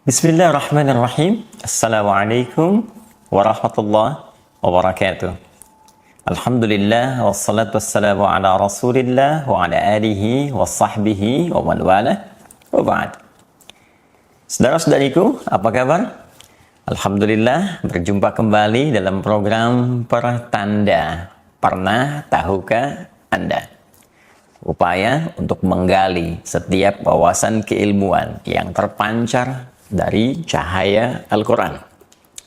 Bismillahirrahmanirrahim. Assalamualaikum warahmatullahi wabarakatuh. Alhamdulillah wassalatu wassalamu ala Rasulillah wa ala alihi wa sahbihi wa man wala wa ba'd. Saudara-saudariku, apa kabar? Alhamdulillah berjumpa kembali dalam program Pertanda. Pernah tahukah Anda? Upaya untuk menggali setiap wawasan keilmuan yang terpancar dari cahaya Al-Quran,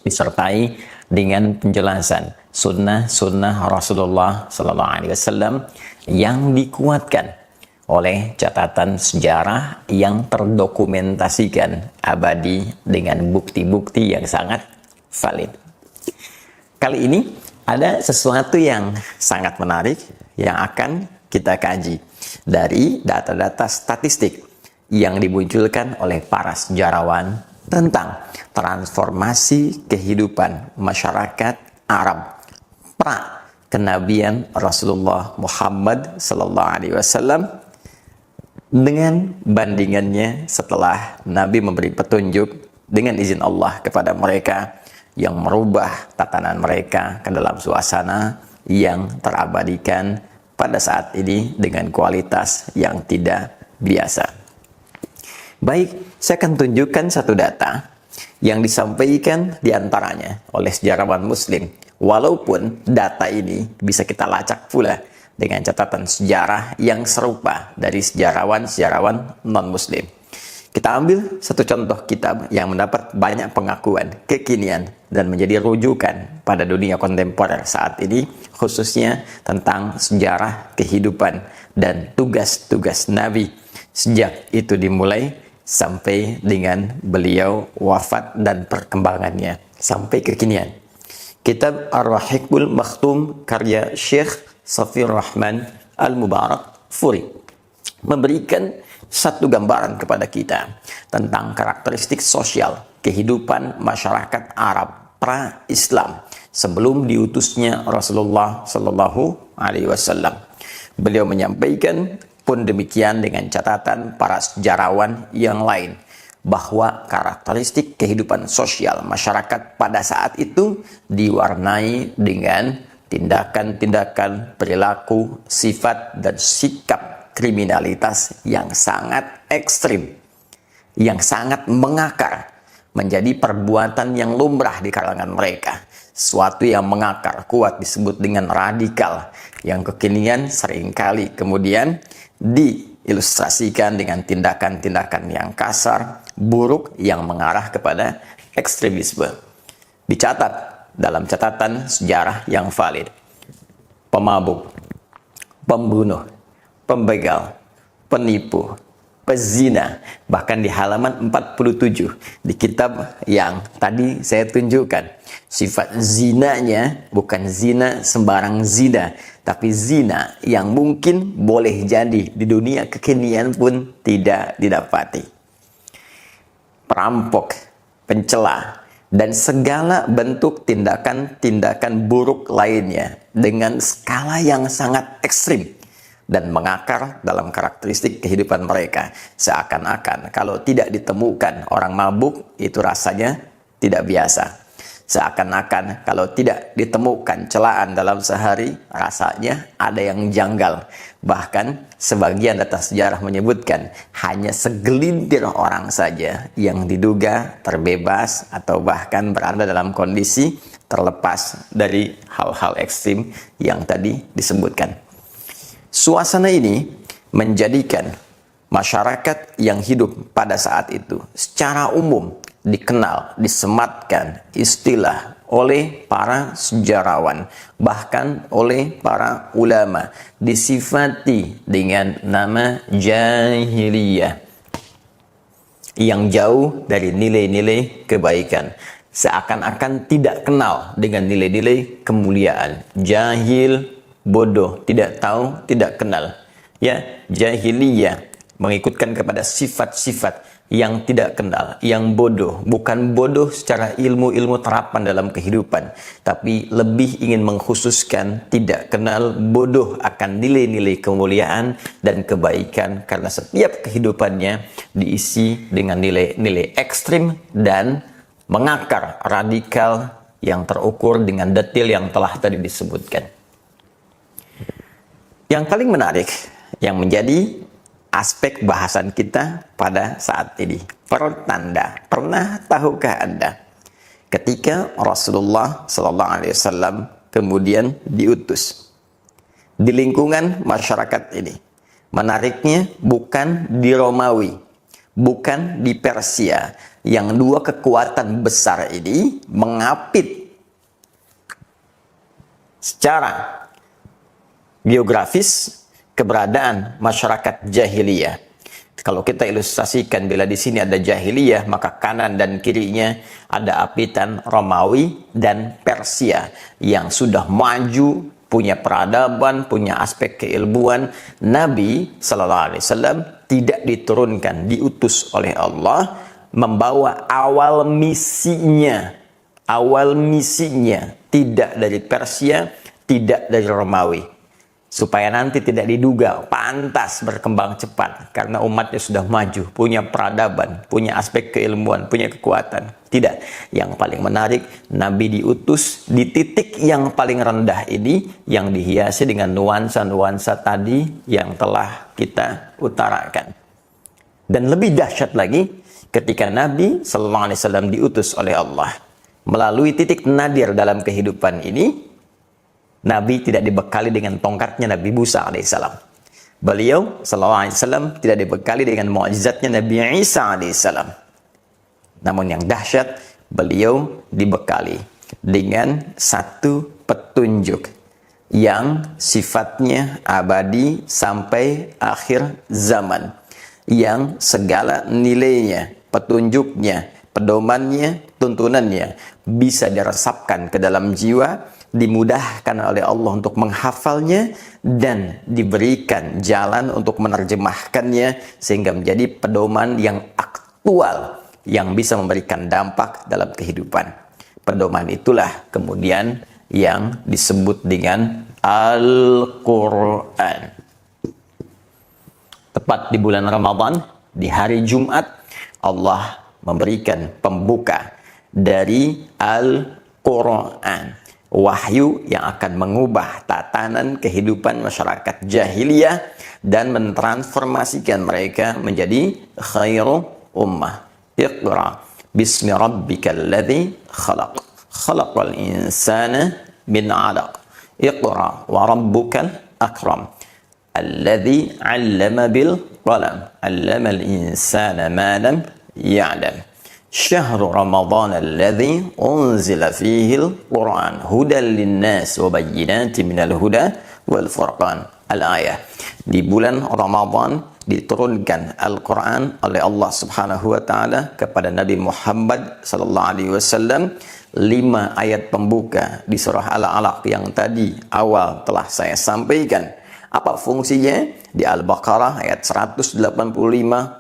disertai dengan penjelasan sunnah-sunnah Rasulullah SAW yang dikuatkan oleh catatan sejarah yang terdokumentasikan abadi dengan bukti-bukti yang sangat valid. Kali ini ada sesuatu yang sangat menarik yang akan kita kaji dari data-data statistik yang dimunculkan oleh para sejarawan tentang transformasi kehidupan masyarakat Arab pra kenabian Rasulullah Muhammad SAW dengan bandingannya setelah Nabi memberi petunjuk dengan izin Allah kepada mereka yang merubah tatanan mereka ke dalam suasana yang terabadikan pada saat ini dengan kualitas yang tidak biasa. Baik, saya akan tunjukkan satu data yang disampaikan diantaranya oleh sejarawan Muslim. Walaupun data ini bisa kita lacak pula dengan catatan sejarah yang serupa dari sejarawan-sejarawan non-Muslim. Kita ambil satu contoh kitab yang mendapat banyak pengakuan, kekinian, dan menjadi rujukan pada dunia kontemporer saat ini, khususnya tentang sejarah kehidupan dan tugas-tugas Nabi sejak itu dimulai sampai dengan beliau wafat dan perkembangannya sampai kekinian. Kitab Ar-Rahiqul Makhtum karya Syekh Safir Rahman Al-Mubarak Furi memberikan satu gambaran kepada kita tentang karakteristik sosial kehidupan masyarakat Arab pra-Islam sebelum diutusnya Rasulullah Sallallahu Alaihi Wasallam. Beliau menyampaikan pun demikian dengan catatan para sejarawan yang lain bahwa karakteristik kehidupan sosial masyarakat pada saat itu diwarnai dengan tindakan-tindakan, perilaku, sifat, dan sikap kriminalitas yang sangat ekstrim, yang sangat mengakar, menjadi perbuatan yang lumrah di kalangan mereka. Suatu yang mengakar kuat disebut dengan radikal, yang kekinian seringkali kemudian diilustrasikan dengan tindakan-tindakan yang kasar, buruk, yang mengarah kepada ekstremisme. Dicatat dalam catatan sejarah yang valid, pemabuk, pembunuh, pembegal, penipu, pezina, bahkan di halaman 47 di kitab yang tadi saya tunjukkan, sifat zinanya bukan zina sembarang zina, tapi zina yang mungkin boleh jadi di dunia kekinian pun tidak didapati. Perampok, pencela, dan segala bentuk tindakan-tindakan buruk lainnya dengan skala yang sangat ekstrim dan mengakar dalam karakteristik kehidupan mereka. Seakan-akan kalau tidak ditemukan orang mabuk itu rasanya tidak biasa. Seakan-akan kalau tidak ditemukan celaan dalam sehari rasanya ada yang janggal. Bahkan sebagian data sejarah menyebutkan hanya segelintir orang saja yang diduga terbebas atau bahkan berada dalam kondisi terlepas dari hal-hal ekstrim yang tadi disebutkan. Suasana ini menjadikan masyarakat yang hidup pada saat itu secara umum dikenal, disematkan istilah oleh para sejarawan, bahkan oleh para ulama, disifati dengan nama jahiliyah yang jauh dari nilai-nilai kebaikan. Seakan-akan tidak kenal dengan nilai-nilai kemuliaan. Jahil, bodoh, tidak tahu, tidak kenal. Ya, jahiliyah mengikutkan kepada sifat-sifat yang tidak kenal, yang bodoh. Bukan bodoh secara ilmu-ilmu terapan dalam kehidupan, tapi lebih ingin mengkhususkan tidak kenal, bodoh akan nilai-nilai kemuliaan dan kebaikan, karena setiap kehidupannya diisi dengan nilai-nilai ekstrim dan mengakar, radikal, yang terukur dengan detail yang telah tadi disebutkan. Yang paling menarik, yang menjadi aspek bahasan kita pada saat ini, pertanda. Pernah tahukah Anda ketika Rasulullah SAW kemudian diutus di lingkungan masyarakat ini? Menariknya bukan di Romawi, bukan di Persia. Yang dua kekuatan besar ini mengapit secara geografis keberadaan masyarakat jahiliyah. Kalau kita ilustrasikan, bila di sini ada jahiliyah, maka kanan dan kirinya ada apitan Romawi dan Persia yang sudah maju, punya peradaban, punya aspek keilmuan. Nabi SAW tidak diturunkan, diutus oleh Allah, membawa awal misinya tidak dari Persia, tidak dari Romawi, supaya nanti tidak diduga pantas berkembang cepat karena umatnya sudah maju, punya peradaban, punya aspek keilmuan, punya kekuatan. Tidak. Yang paling menarik, Nabi diutus di titik yang paling rendah ini, yang dihiasi dengan nuansa-nuansa tadi yang telah kita utarakan. Dan lebih dahsyat lagi, ketika Nabi SAW diutus oleh Allah melalui titik nadir dalam kehidupan ini, Nabi tidak dibekali dengan tongkatnya Nabi Musa alaihissalam. Beliau SAW tidak dibekali dengan mukjizatnya Nabi Isa alaihissalam. Namun yang dahsyat, beliau dibekali dengan satu petunjuk yang sifatnya abadi sampai akhir zaman, yang segala nilainya, petunjuknya, pedomannya, tuntunannya bisa diresapkan ke dalam jiwa, dimudahkan oleh Allah untuk menghafalnya, dan diberikan jalan untuk menerjemahkannya sehingga menjadi pedoman yang aktual, yang bisa memberikan dampak dalam kehidupan. Pedoman itulah kemudian yang disebut dengan Al-Quran. Tepat di bulan Ramadan, di hari Jumat, Allah memberikan pembuka dari Al-Quran, wahyu yang akan mengubah tatanan kehidupan masyarakat jahiliyah dan mentransformasikan mereka menjadi khairu ummah. Iqra bismi rabbikal ladzi khalaq, khalaqal insana min 'alaq, iqra wa rabbukal akram, alladzi 'allama bil qalam, 'allamal insana ma lam ya'lam. Syahrul Ramadan alladzi unzila fihi al-Qur'an hudan lin-nas wa bayyinatin minal huda wal furqan. Al-ayah. Di bulan Ramadan diturunkan Al-Qur'an oleh Allah Subhanahu wa taala kepada Nabi Muhammad sallallahu alaihi wasallam. 5 ayat pembuka di surah Al-Alaq yang tadi awal telah saya sampaikan. Apa fungsinya? Di Al-Baqarah ayat 185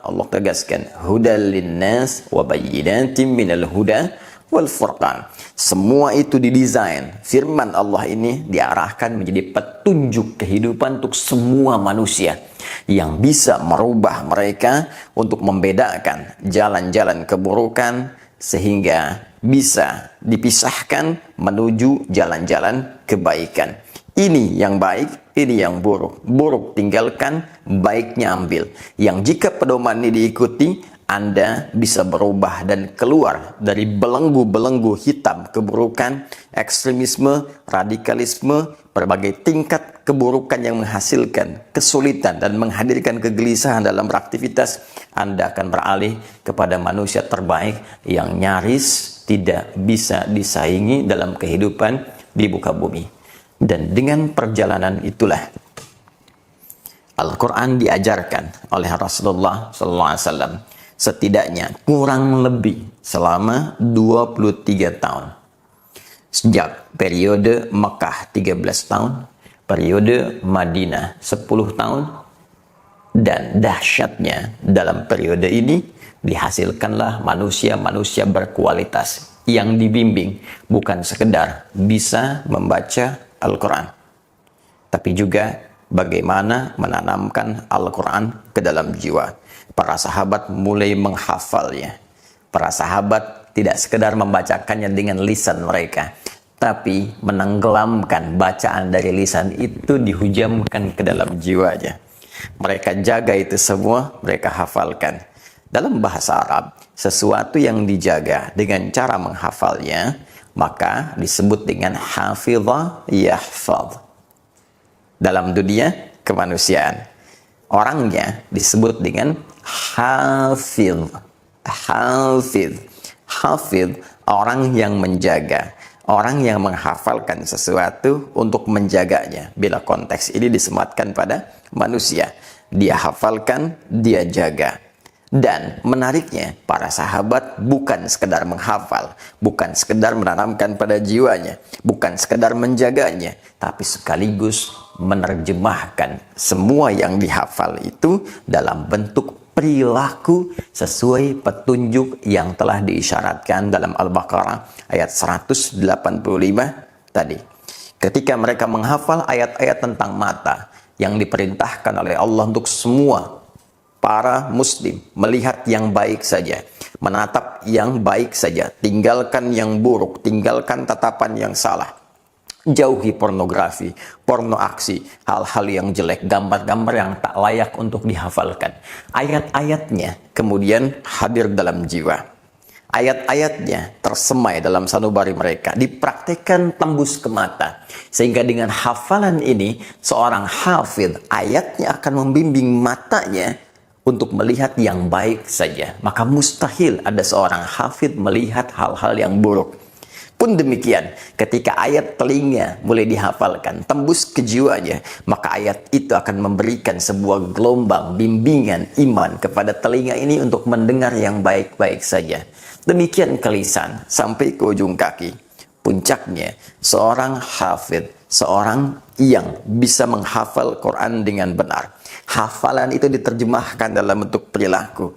Allah tegaskan, hudal linnas wa bayyinatin minal huda wal furqan. Semua itu didesain, firman Allah ini diarahkan menjadi petunjuk kehidupan untuk semua manusia yang bisa merubah mereka untuk membedakan jalan-jalan keburukan sehingga bisa dipisahkan menuju jalan-jalan kebaikan. Ini yang baik, ini yang buruk. Buruk tinggalkan, baiknya ambil. Yang jika pedoman ini diikuti, Anda bisa berubah dan keluar dari belenggu-belenggu hitam keburukan, ekstremisme, radikalisme, berbagai tingkat keburukan yang menghasilkan kesulitan dan menghadirkan kegelisahan dalam beraktivitas. Anda akan beralih kepada manusia terbaik yang nyaris tidak bisa disaingi dalam kehidupan di muka bumi. Dan dengan perjalanan itulah Al-Quran diajarkan oleh Rasulullah SAW setidaknya kurang lebih selama 23 tahun. Sejak periode Mekah 13 tahun, periode Madinah 10 tahun, dan dahsyatnya dalam periode ini dihasilkanlah manusia-manusia berkualitas yang dibimbing bukan sekedar bisa membaca Al-Quran, tapi juga bagaimana menanamkan Al-Quran ke dalam jiwa. para sahabat mulai menghafalnya. Para sahabat tidak sekedar membacakannya dengan lisan mereka, tapi menenggelamkan bacaan dari lisan itu, dihujamkan ke dalam jiwanya. Mereka jaga itu semua, mereka hafalkan. Dalam bahasa Arab, sesuatu yang dijaga dengan cara menghafalnya, maka disebut dengan hafidha yahfadh. Dalam dunia kemanusiaan, orangnya disebut dengan hafidh. Hafidh. Hafidh, orang yang menjaga, orang yang menghafalkan sesuatu untuk menjaganya. Bila konteks ini disematkan pada manusia, dia hafalkan, dia jaga. Dan menariknya, para sahabat bukan sekedar menghafal, bukan sekedar menanamkan pada jiwanya, bukan sekedar menjaganya, tapi sekaligus menerjemahkan semua yang dihafal itu dalam bentuk perilaku sesuai petunjuk yang telah diisyaratkan dalam Al-Baqarah ayat 185 tadi. Ketika mereka menghafal ayat-ayat tentang mata yang diperintahkan oleh Allah untuk semua para muslim melihat yang baik saja, menatap yang baik saja, tinggalkan yang buruk, tinggalkan tatapan yang salah, jauhi pornografi, porno aksi, hal-hal yang jelek, gambar-gambar yang tak layak untuk dihafalkan. Ayat-ayatnya kemudian hadir dalam jiwa. Ayat-ayatnya tersemai dalam sanubari mereka, dipraktikkan tembus ke mata. Sehingga dengan hafalan ini, seorang hafidh, ayatnya akan membimbing matanya untuk melihat yang baik saja. Maka mustahil ada seorang hafidh melihat hal-hal yang buruk. Pun demikian, ketika ayat telinga mulai dihafalkan, tembus ke jiwanya, maka ayat itu akan memberikan sebuah gelombang bimbingan iman kepada telinga ini untuk mendengar yang baik-baik saja. Demikian ke lisan sampai ke ujung kaki. Puncaknya, seorang hafidh, seorang yang bisa menghafal Quran dengan benar. Hafalan itu diterjemahkan dalam bentuk perilaku.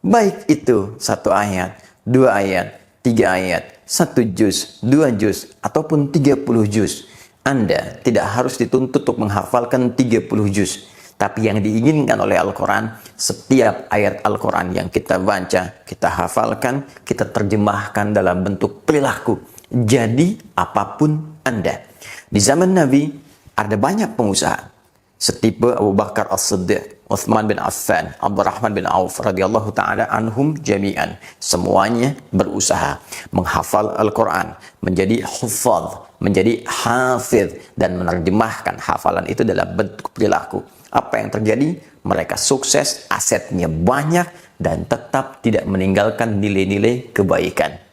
Baik itu 1 ayat, 2 ayat, 3 ayat, 1 juz, 2 juz, ataupun 30 juz. Anda tidak harus dituntut untuk menghafalkan 30 juz. Tapi yang diinginkan oleh Al-Quran, setiap ayat Al-Quran yang kita baca, kita hafalkan, kita terjemahkan dalam bentuk perilaku. Jadi apapun Anda. Di zaman Nabi, ada banyak pengusaha setipe Abu Bakar As-Siddiq, Uthman bin Affan, Abdurrahman bin Auf radhiyallahu taala anhum jami'an. Semuanya berusaha menghafal Al-Quran, menjadi hufadz, menjadi hafidh, dan menerjemahkan hafalan itu dalam bentuk perilaku. Apa yang terjadi? Mereka sukses, asetnya banyak, dan tetap tidak meninggalkan nilai-nilai kebaikan.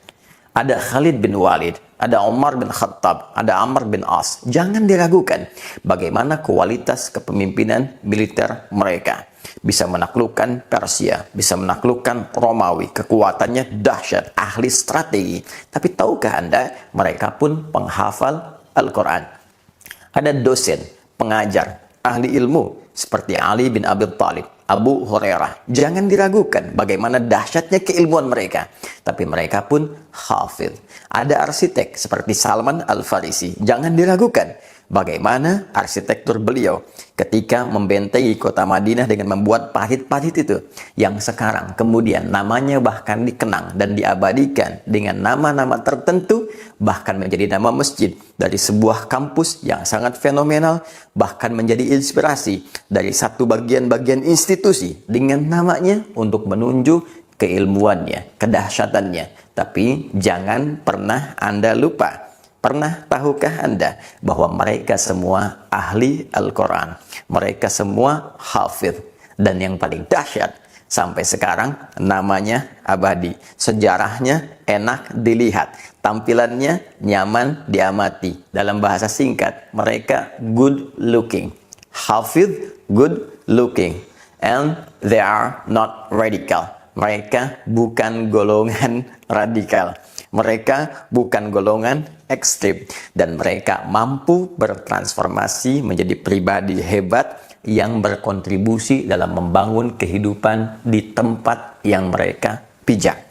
Ada Khalid bin Walid, ada Umar bin Khattab, ada Amr bin As. Jangan diragukan bagaimana kualitas kepemimpinan militer mereka. Bisa menaklukkan Persia, bisa menaklukkan Romawi. Kekuatannya dahsyat, ahli strategi. Tapi tahukah Anda, mereka pun penghafal Al-Quran. Ada dosen, pengajar, ahli ilmu seperti Ali bin Abi Thalib, Abu Hurairah. Jangan diragukan bagaimana dahsyatnya keilmuan mereka. Tapi mereka pun hafidh. Ada arsitek seperti Salman Al-Farisi. Jangan diragukan bagaimana arsitektur beliau ketika membentengi kota Madinah dengan membuat parit-parit itu. Yang sekarang kemudian namanya bahkan dikenang dan diabadikan dengan nama-nama tertentu. Bahkan menjadi nama masjid dari sebuah kampus yang sangat fenomenal. Bahkan menjadi inspirasi dari satu bagian-bagian institusi dengan namanya untuk menunjuk keilmuannya, kedahsyatannya. Tapi jangan pernah Anda lupa. Pernah tahukah Anda bahwa mereka semua ahli Al-Quran? Mereka semua hafidh. Dan yang paling dahsyat, sampai sekarang namanya abadi. Sejarahnya enak dilihat. Tampilannya nyaman diamati. Dalam bahasa singkat, mereka good looking. Hafidh, good looking. And they are not radical. Mereka bukan golongan radikal. Mereka bukan golongan ekstrim. Dan mereka mampu bertransformasi menjadi pribadi hebat yang berkontribusi dalam membangun kehidupan di tempat yang mereka pijak.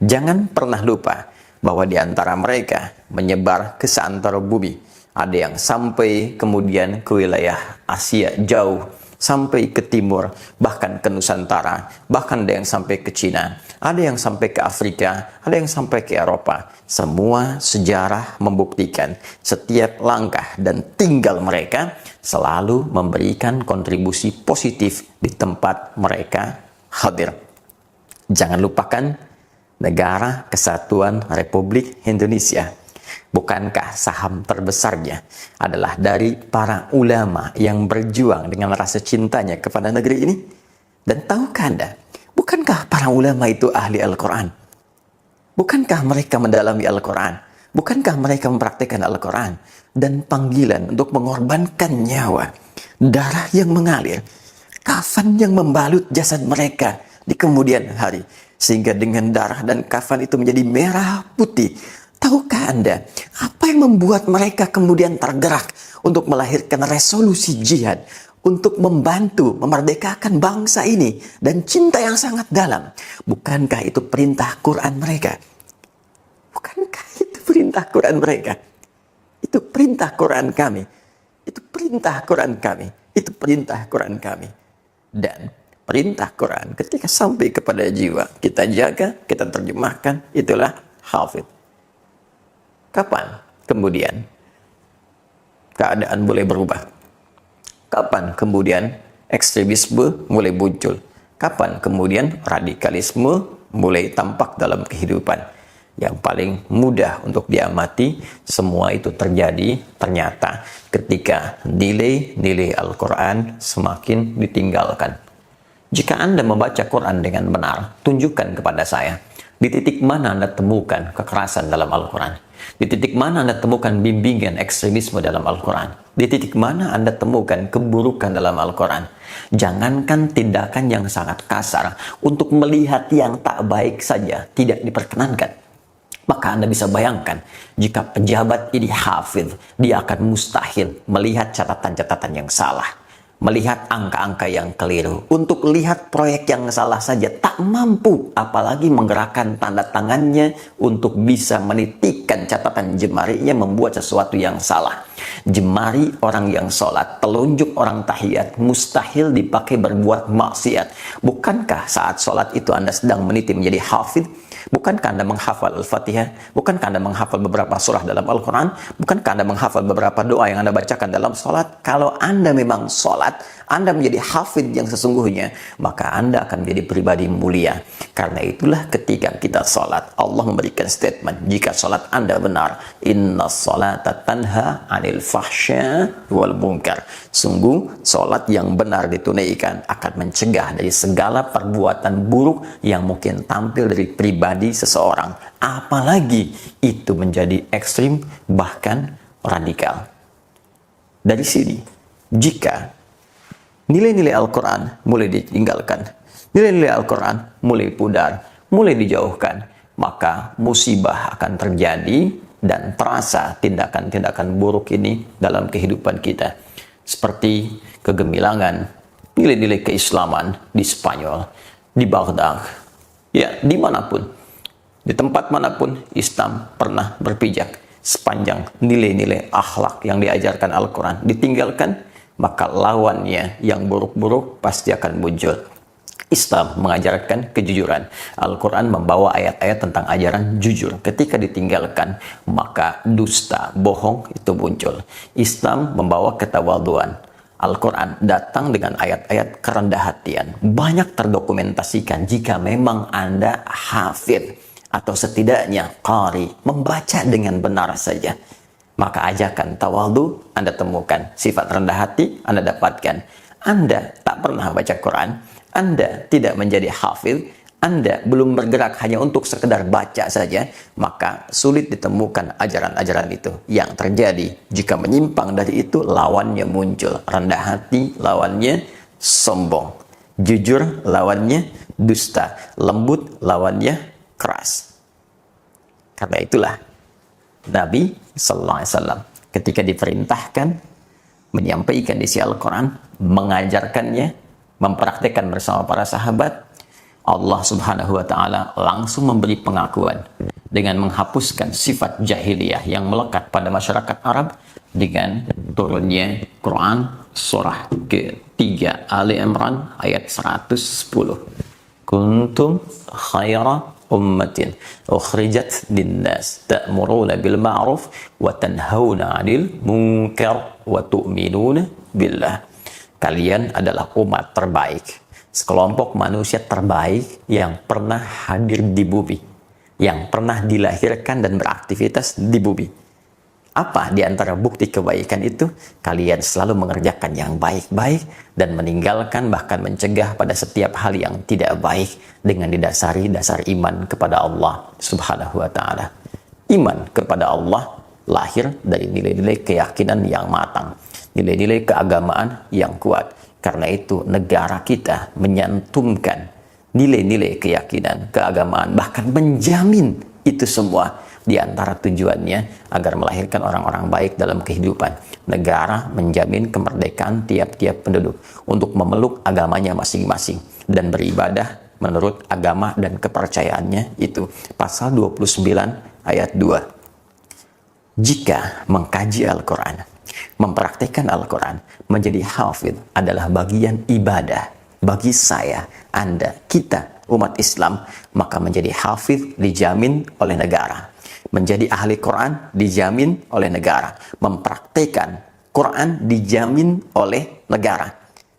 Jangan pernah lupa bahwa di antara mereka menyebar ke seantero bumi. Ada yang sampai kemudian ke wilayah Asia jauh. sampai ke timur, bahkan ke Nusantara, bahkan ada yang sampai ke Cina, ada yang sampai ke Afrika, ada yang sampai ke Eropa. Semua sejarah membuktikan setiap langkah dan tinggal mereka selalu memberikan kontribusi positif di tempat mereka hadir. Jangan lupakan Negara Kesatuan Republik Indonesia. Bukankah saham terbesarnya adalah dari para ulama yang berjuang dengan rasa cintanya kepada negeri ini? Dan tahukah Anda, bukankah para ulama itu ahli Al-Quran? Bukankah mereka mendalami Al-Quran? Bukankah mereka mempraktikkan Al-Quran? Dan panggilan untuk mengorbankan nyawa, darah yang mengalir, kafan yang membalut jasad mereka di kemudian hari, sehingga dengan darah dan kafan itu menjadi merah putih. Tahukah Anda apa yang membuat mereka kemudian tergerak untuk melahirkan resolusi jihad, untuk membantu memerdekakan bangsa ini, dan cinta yang sangat dalam? Bukankah itu perintah Quran mereka? Bukankah itu perintah Quran mereka? Itu perintah Quran kami. Itu perintah Quran kami. Itu perintah Quran kami. Dan perintah Quran ketika sampai kepada jiwa, kita jaga, kita terjemahkan, itulah hafid. Kapan kemudian keadaan boleh berubah? Kapan kemudian ekstremisme mulai muncul? Kapan kemudian radikalisme mulai tampak dalam kehidupan? Yang paling mudah untuk diamati, semua itu terjadi ternyata ketika nilai-nilai Al-Quran semakin ditinggalkan. Jika Anda membaca Quran dengan benar, tunjukkan kepada saya, di titik mana Anda temukan kekerasan dalam Al-Quran? Di titik mana Anda temukan bimbingan ekstremisme dalam Al-Quran? Di titik mana Anda temukan keburukan dalam Al-Quran? Jangankan tindakan yang sangat kasar, untuk melihat yang tak baik saja tidak diperkenankan. Maka Anda bisa bayangkan, jika pejabat ini hafidh, dia akan mustahil melihat catatan-catatan yang salah, melihat angka-angka yang keliru. Untuk lihat proyek yang salah saja tak mampu, apalagi menggerakkan tanda tangannya untuk bisa menitikkan catatan jemarinya membuat sesuatu yang salah. Jemari orang yang sholat, telunjuk orang tahiyat, mustahil dipakai berbuat maksiat. Bukankah saat sholat itu Anda sedang meniti menjadi hafidh? Bukankah Anda menghafal Al-Fatihah? Bukankah Anda menghafal beberapa surah dalam Al-Quran? Bukankah Anda menghafal beberapa doa yang Anda bacakan dalam sholat? Kalau Anda memang sholat, Anda menjadi hafidh yang sesungguhnya, maka Anda akan menjadi pribadi mulia. Karena itulah ketika kita sholat, Allah memberikan statement, jika sholat Anda benar, inna sholata tanha anil fahsya wal munkar. Sungguh, sholat yang benar ditunaikan akan mencegah dari segala perbuatan buruk yang mungkin tampil dari pribadi seseorang. Apalagi itu menjadi ekstrim, bahkan radikal. Dari sini, jika nilai-nilai Al-Quran mulai ditinggalkan, nilai-nilai Al-Quran mulai pudar, mulai dijauhkan, maka musibah akan terjadi dan terasa tindakan-tindakan buruk ini dalam kehidupan kita. Seperti kegemilangan, nilai-nilai keislaman di Spanyol, di Baghdad, ya dimanapun, di tempat manapun Islam pernah berpijak. Sepanjang nilai-nilai akhlak yang diajarkan Al-Quran ditinggalkan, maka lawannya yang buruk-buruk pasti akan muncul. Islam mengajarkan kejujuran. Al-Quran membawa ayat-ayat tentang ajaran jujur. Ketika ditinggalkan, maka dusta, bohong itu muncul. Islam membawa ketawaduan. Al-Quran datang dengan ayat-ayat kerendah hatian. Banyak terdokumentasikan jika memang Anda hafidh atau setidaknya qari, membaca dengan benar saja. Maka ajakan tawadu Anda temukan, sifat rendah hati Anda dapatkan. Anda tak pernah baca Quran, Anda tidak menjadi hafidh, Anda belum bergerak hanya untuk sekedar baca saja, maka sulit ditemukan ajaran-ajaran itu. Yang terjadi jika menyimpang dari itu, lawannya muncul. Rendah hati lawannya sombong, jujur lawannya dusta, lembut lawannya keras. Karena itulah Nabi Sallallahu Alaihi Wasallam ketika diperintahkan menyampaikan isi Al-Quran, mengajarkannya, mempraktikkan bersama para sahabat, Allah Subhanahu wa Ta'ala langsung memberi pengakuan dengan menghapuskan sifat jahiliyah yang melekat pada masyarakat Arab dengan turunnya Quran surah ke-3 Ali Imran ayat 110. Kuntum khaira ummatin ukhrijat linnas ta'muruna bil ma'ruf wa tanhauna 'anil munkar wa tu'minuna billah. Kalian adalah umat terbaik, sekelompok manusia terbaik yang pernah hadir di bumi, yang pernah dilahirkan dan beraktivitas di bumi. Apa di antara bukti kebaikan itu? Kalian selalu mengerjakan yang baik-baik dan meninggalkan bahkan mencegah pada setiap hal yang tidak baik dengan didasari dasar iman kepada Allah Subhanahu wa Ta'ala. Iman kepada Allah lahir dari nilai-nilai keyakinan yang matang, nilai-nilai keagamaan yang kuat. Karena itu negara kita menyantumkan nilai-nilai keyakinan, keagamaan, bahkan menjamin itu semua. Di antara tujuannya agar melahirkan orang-orang baik dalam kehidupan. Negara menjamin kemerdekaan tiap-tiap penduduk untuk memeluk agamanya masing-masing dan beribadah menurut agama dan kepercayaannya itu. Pasal 29 ayat 2. Jika mengkaji Al-Quran, mempraktikkan Al-Quran, menjadi hafidh adalah bagian ibadah bagi saya, Anda, kita, umat Islam, maka menjadi hafidh dijamin oleh negara. Menjadi ahli Quran dijamin oleh negara. Mempraktikkan Quran dijamin oleh negara.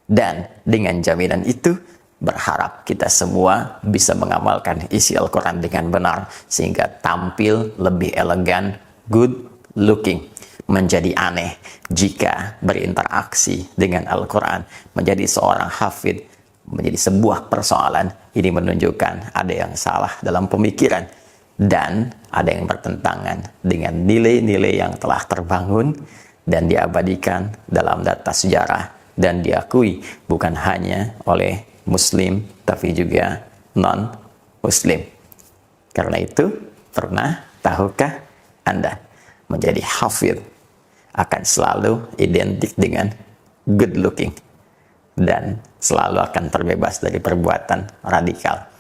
Dan dengan jaminan itu, berharap kita semua bisa mengamalkan isi Al-Quran dengan benar, sehingga tampil lebih elegan, good looking. Menjadi aneh jika berinteraksi dengan Al-Quran. Menjadi seorang hafidh menjadi sebuah persoalan. Ini menunjukkan ada yang salah dalam pemikiran dan ada yang bertentangan dengan nilai-nilai yang telah terbangun dan diabadikan dalam data sejarah dan diakui bukan hanya oleh Muslim tapi juga non-Muslim. Karena itu, tahukah Anda, menjadi hafidh akan selalu identik dengan good looking dan selalu akan terbebas dari perbuatan radikal.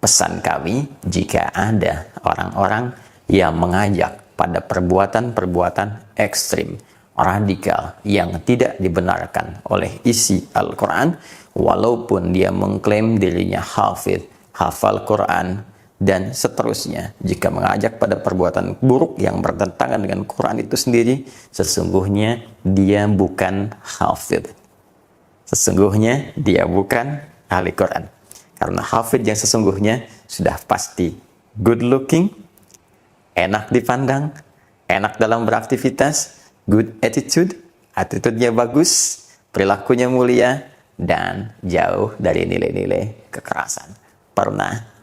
Pesan kami, jika ada orang-orang yang mengajak pada perbuatan-perbuatan ekstrim, radikal, yang tidak dibenarkan oleh isi Al-Quran, walaupun dia mengklaim dirinya hafidh, hafal Quran, dan seterusnya, jika mengajak pada perbuatan buruk yang bertentangan dengan Quran itu sendiri, sesungguhnya dia bukan hafidh. Sesungguhnya dia bukan ahli Quran. Karena hafidh yang sesungguhnya sudah pasti good looking, enak dipandang, enak dalam beraktivitas, good attitude, attitude-nya bagus, perilakunya mulia, dan jauh dari nilai-nilai kekerasan.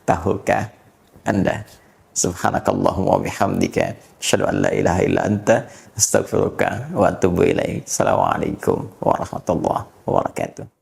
Tahukah Anda? Subhanakallahumma wa bihamdika, asyhadu an la ilaha illa anta, astaghfiruka wa atubu ilaik. Assalamualaikum warahmatullahi wabarakatuh.